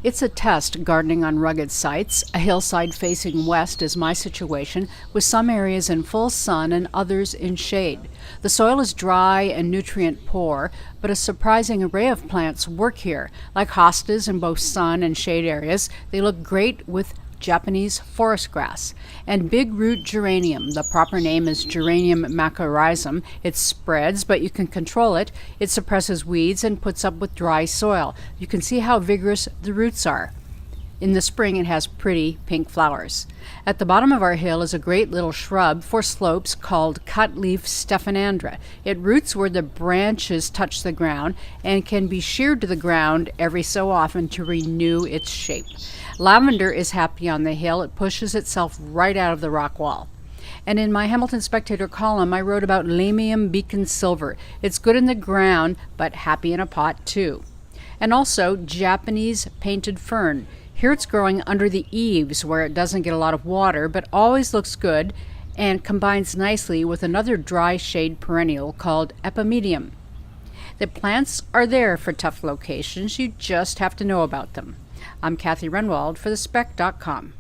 It's a test gardening on rugged sites. A hillside facing west is my situation, with some areas in full sun and others in shade. The soil is dry and nutrient poor, but a surprising array of plants work here. Like hostas in both sun and shade areas, they look great with Japanese forest grass, and big root geranium. The proper name is Geranium mycorrhizum. It spreads, but you can control it. It suppresses weeds and puts up with dry soil. You can see how vigorous the roots are. In the spring, it has pretty pink flowers. At the bottom of our hill is a great little shrub for slopes called cutleaf stephanandra. It roots where the branches touch the ground and can be sheared to the ground every so often to renew its shape. Lavender is happy on the hill. It pushes itself right out of the rock wall. And in my Hamilton Spectator column, I wrote about Lamium beacon silver. It's good in the ground, but happy in a pot too. And also Japanese painted fern. Here it's growing under the eaves where it doesn't get a lot of water, but always looks good and combines nicely with another dry shade perennial called epimedium. The plants are there for tough locations. You just have to know about them. I'm Kathy Renwald for thespec.com.